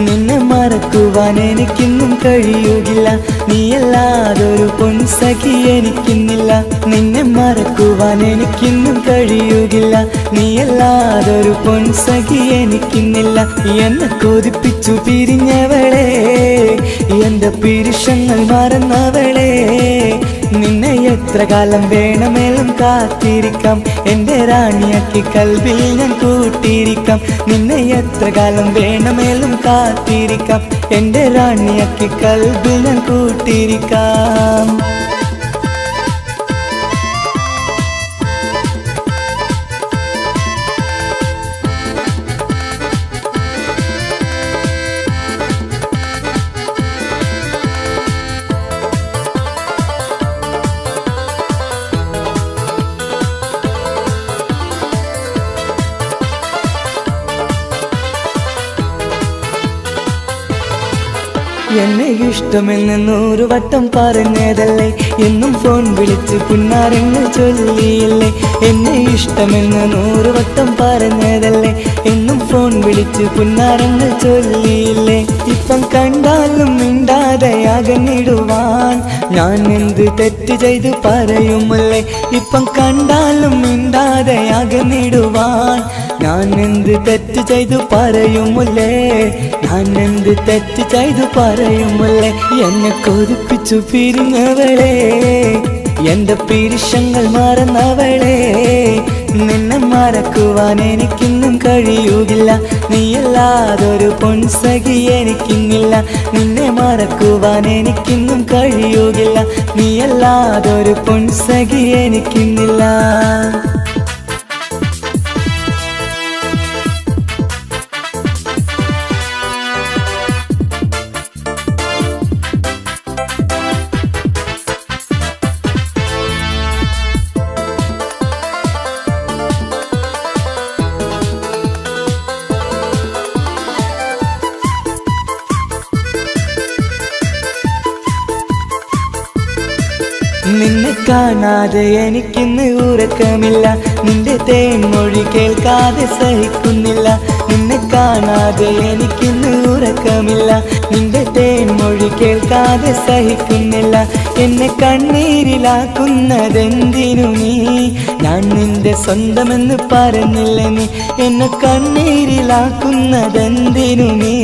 നിന്നെ മറക്കുവാൻ എനിക്കിന്നും കഴിയുകില്ല, നീയല്ലാതൊരു പൊൻസഖി എനിക്കിന്നില്ല. നിന്നെ മറക്കുവാൻ എനിക്കിന്നും കഴിയുകില്ല, നീയല്ലാതൊരു പൊൻസഖി എനിക്കിന്നില്ല. എന്നെ കൊതിപ്പിച്ചു പിരിഞ്ഞവളെ, എന്റെ പീരുഷങ്ങൾ മറന്നവളെ, നിന്നെ എത്ര കാലം വേണമെങ്കിലും കാത്തിരിക്കാം, എന്റെ റാണിയാക്കി കൽവിൽ ഞാൻ കൂട്ടിയിരിക്കാം. നിന്നെ എത്ര കാലം വേണമെങ്കിലും കാത്തിരിക്കാം, എന്റെ റാണിയാക്കി കൽവിൽ ഞാൻ കൂട്ടിയിരിക്കാം. എന്നെ ഇഷ്ടമെന്ന് 100 വട്ടം പറഞ്ഞതല്ലേ, എന്നും ഫോൺ വിളിച്ച് പുന്നാരങ്ങൾ ചൊല്ലിയില്ലേ. എന്നെ ഇഷ്ടമെന്ന് 100 വട്ടം പറഞ്ഞതല്ലേ, എന്നും ഫോൺ വിളിച്ച് പുന്നാരങ്ങൾ ചൊല്ലിയില്ലേ. ഇപ്പം കണ്ടാലും മിണ്ടാതെ അകന്നിടുവാൻ ഞാൻ എന്ത് തെറ്റ് ചെയ്ത് പറയുമല്ലേ. ഇപ്പം കണ്ടാലും മിണ്ടാതെ അകന്നിടുവാൻ ഞാൻ എന്ത് തെറ്റ് ചെയ്തു പറയുമല്ലേ, ഞാൻ എന്ത് തെറ്റ് ചെയ്തു പറയുമല്ലേ. എന്നെ കൊതിപ്പിച്ചു പിരിഞ്ഞവളെ, എന്റെ പീരുഷങ്ങൾ മറന്നവളെ, നിന്നെ മറക്കുവാൻ എനിക്കിന്നും കഴിയുകില്ല, നീയല്ലാതൊരു പൊൻസഖി എനിക്കിന്നില്ല. നിന്നെ മറക്കുവാൻ എനിക്കിന്നും കഴിയുകില്ല, നീയല്ലാതൊരു പൊൻസഖി എനിക്കിന്നില്ല. നിന്നെ കാണാതെ എനിക്കിന്ന് ഉറക്കമില്ല, നിന്റെ തേൻമൊഴി കേൾക്കാതെ സഹിക്കുന്നില്ല. നിന്നെ കാണാതെ എനിക്കിന്ന് ഉറക്കമില്ല, നിന്റെ തേൻമൊഴി കേൾക്കാതെ സഹിക്കുന്നില്ല. എന്നെ കണ്ണീരിലാക്കുന്നതെന്തിനു നീ, ഞാൻ നിന്റെ സ്വന്തമെന്ന് പറഞ്ഞില്ല നീ. എന്നെ കണ്ണീരിലാക്കുന്നതെന്തിനു നീ,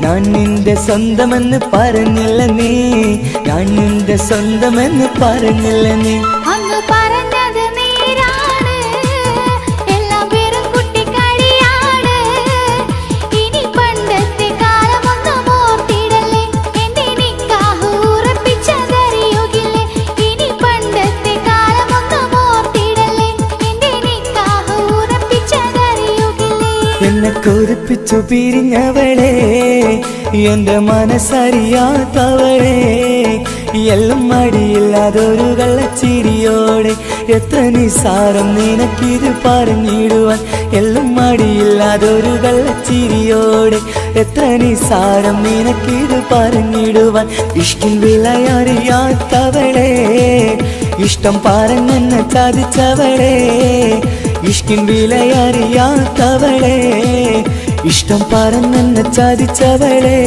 ഞാൻ നിന്റെ സ്വന്തമെന്ന് പറഞ്ഞില്ല നീ, ഞാൻ നിന്റെ സ്വന്തമെന്ന് പറഞ്ഞില്ല നീ. അങ്ങ് പറഞ്ഞത് നേരാണ്, എല്ലാം വെറും കുട്ടിക്കളിയാണ്. ഇനി പണ്ടത്തെ കാലമൊന്നും ഓർത്തിടല്ലേ, എന്റെ നിക്കാഹ് ഉറപ്പിച്ചതറിയുകില്ലേ. ഇനി പണ്ടത്തെ കാലമൊന്നും ഓർത്തിടല്ലേ, എന്റെ നിക്കാഹ് ഉറപ്പിച്ചതറിയുകില്ലേ. എന്നെ കൊതിപ്പിച്ചു പിരിഞ്ഞവളെ, എന്റെ മനസ്സറിയാത്തവളെ, എല്ലാം മടിയില്ലാതൊരു കള്ളച്ചിരിയോടെ, എത്ര നിസാരം നിനക്കിത് പറഞ്ഞിടുവാൻ. എല്ലാം മടിയില്ലാതൊരു കള്ളച്ചിരിയോടെ, എത്ര നിസാരം നിനക്കിത് പറഞ്ഞിടുവാൻ. ഇഷ്കിൻ വിലയറിയാത്തവളെ, ഇഷ്ടം പറഞ്ഞെന്നെ ചതിച്ചവളെ, ഇഷ്കിൻ വിലയറിയാത്തവളെ, ഇഷ്ടം പറഞ്ഞെന്നെ ചതിച്ചവളെ.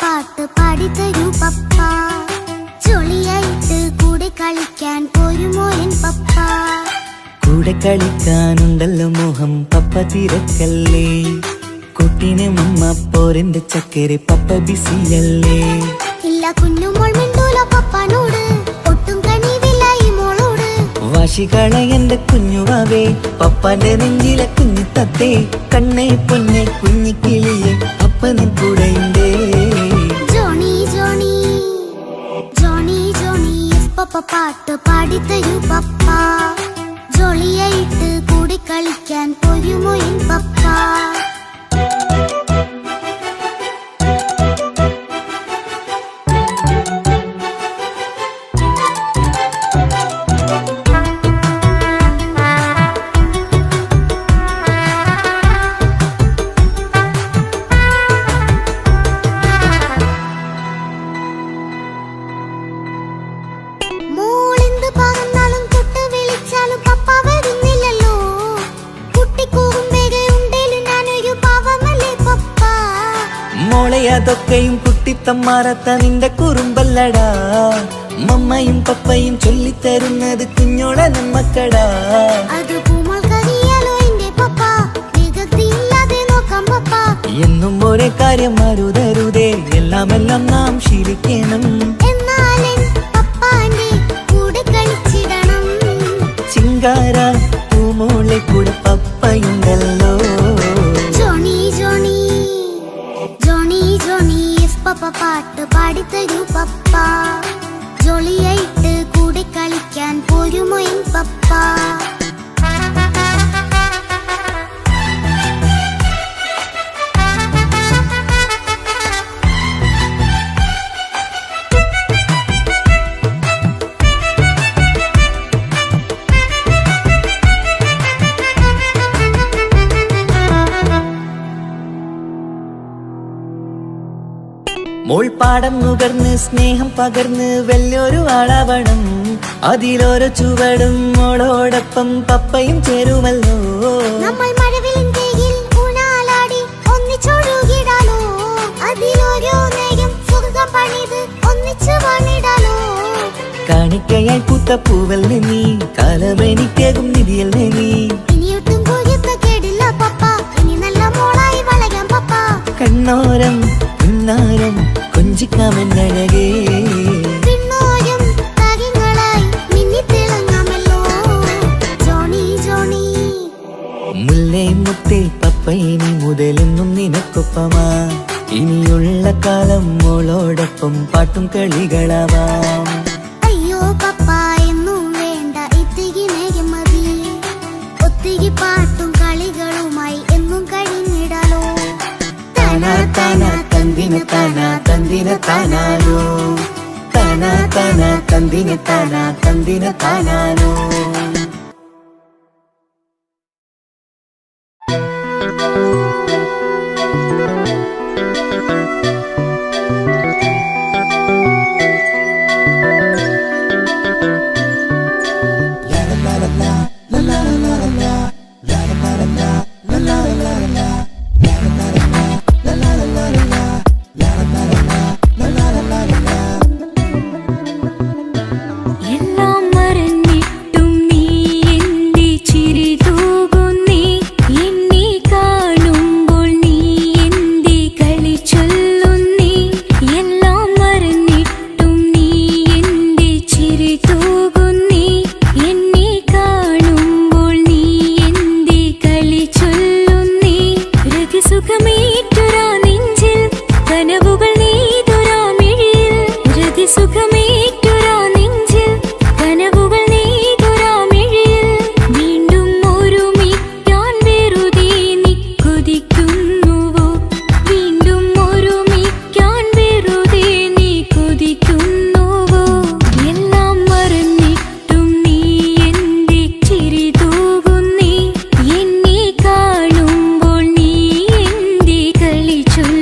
പാട്ട് പാടിത്തരൂ പപ്പ, ജോളിയായിട്ട് കൂടെ കളിക്കാൻ പോരുമോ എൻ പപ്പ. കൂടെ കളിക്കാനുണ്ടല്ലോ മോഹം പപ്പ തിരക്കല്ലേ, കുട്ടീനെ മമ്മ പോരെന്റെ ചക്കര പപ്പ ബിസിയല്ലേ. ഇല്ല കുഞ്ഞുമോൾ മിണ്ടൂല പപ്പനോട്, ഒട്ടും കണിവില്ല ഈ മോളോട്. വാശികള എന്റെ കുഞ്ഞുവാവേ, പപ്പാന്റെ നെഞ്ചിലെ കുഞ്ഞു തത്തേ, കണ്ണേ പൊന്നെ കുഞ്ഞിക്കിളിയെ അപ്പനും കൂടെയുണ്ടേ. ജോണി ജോണി ജോണി ജോണി പപ്പ പാട്ട് പാടിത്തരൂ പപ്പ, ജോളിയായിട്ട് കൂടെ കളിക്കാൻ പോരുമോ എൻ പപ്പ. മോളെ അതൊക്കെയും കുട്ടിത്തമ്മാറത്ത നിന്റെ കുറുമ്പല്ലടാ. മമ്മയും പപ്പയും ചൊല്ലിത്തരുന്നത് കുഞ്ഞോളെ നമ്മക്കടാ. അത് പൂമൾക്കറിയാലോ എന്റെ പപ്പ, വികൃതിയില്ലാതെ നോക്കാം പപ്പ. എന്നും ഒരേ കാര്യം അരുതരുതേ, എല്ലാം നാം ശീലിക്കണം. എന്നാലും പപ്പാന്റെ കൂടെ കളിച്ചിടണം. ചിങ്കാര പൂമോളെ കൂടെ പപ്പയുണ്ടല്ലോ. Johnny Johnny Johnny Johnny yes papa പാട്ട് പാടിത്തരൂ പപ്പ. ജോളിയായിട്ട് കൂടെ കളിക്കാൻ പോരുമോ എൻ പപ്പ? മോൾ പാടം നുകർന്ന് സ്നേഹം പകർന്ന് വലിയൊരു ആളാവണം. അതിലോരോ ചുവടും മോളോടൊപ്പം പപ്പയും ചേരുമല്ലോ. നമ്മൾ മഴവിലിൻ കീഴിൽ ഊഞ്ഞാലാടി ഒന്നിച്ചൊഴുകിടാലോ. അതിലോരോ നേരം സുഖം പണിത് ഒന്നിച്ചു വാണിടാലോ. കാണിക്കയായി പൂത്ത പൂവല്ലേ നീ, കാലമെനിക്കേകും നിധിയല്ലേ നീ. ഇനിയൊട്ടും കുരുത്ത കേടില്ല പപ്പ, ഇനി നല്ല മോളായി വളരാം പപ്പ. കണ്ണോരം പിന്നാരം കൊഞ്ചിക്കാമെന്നഴകേ. പിന്നോരം താരങ്ങളായി മിന്നിത്തിളങ്ങാമല്ലോ. ജോണി ജോണി മുല്ലേ മുത്തേ പപ്പ ഇനി മുതലെന്നും നിനക്കൊപ്പമാ. ഇനിയുള്ള കാലം മോളോടൊപ്പം പാട്ടും കളികളാവാം. അയ്യോ പപ്പ എന്നും വേണ്ട ഇത്തിരി നേരം മതി. ഒത്തിരി പാട്ടും കളികളുമായി എന്നും കഴിഞ്ഞിടാലോ. താനാ താനാ തന്തിന താനാ തന്തിന താനാലോ. താനാ താനാ തന്തിന താനാ തന്തിന താനാലോ. എല്ലാം മറന്നിട്ടും നീ എന്റെ ചിരി തൂകുന്നേ. എന്നെ കാണുമ്പോൾ നീ എന്റെ കളി ചൊല്ലുന്നേ. എല്ലാം മറന്നിട്ടും നീ എന്റെ ചിരി തൂകുന്നേ. എന്നെ കാണുമ്പോൾ നീ എന്റെ കളി ചൊല്ലുന്നേ. രതിസുഖമേറ്റൊരാ നെഞ്ചിൽ കനവുകൾ നെയ്തൊരാ മിഴിയിൽ. രതിസുഖമേറ്റൊരാ നെഞ്ചിൽ കനവുകൾ നെയ്തൊരാ മിഴിയിൽ. വീണ്ടും ഒരുമിക്കാൻ വെറുതെ നീ കൊതിക്കുന്നുവോ? വീണ്ടും ഒരുമിക്കാൻ വെറുതെ നീ കൊതിക്കുന്നുവോ? എല്ലാം മറന്നിട്ടും നീ എന്റെ ചിരി തൂകുന്നേ. എന്നെ കാണുമ്പോൾ നീ എന്റെ കളി ചൊല്ലുന്നേ.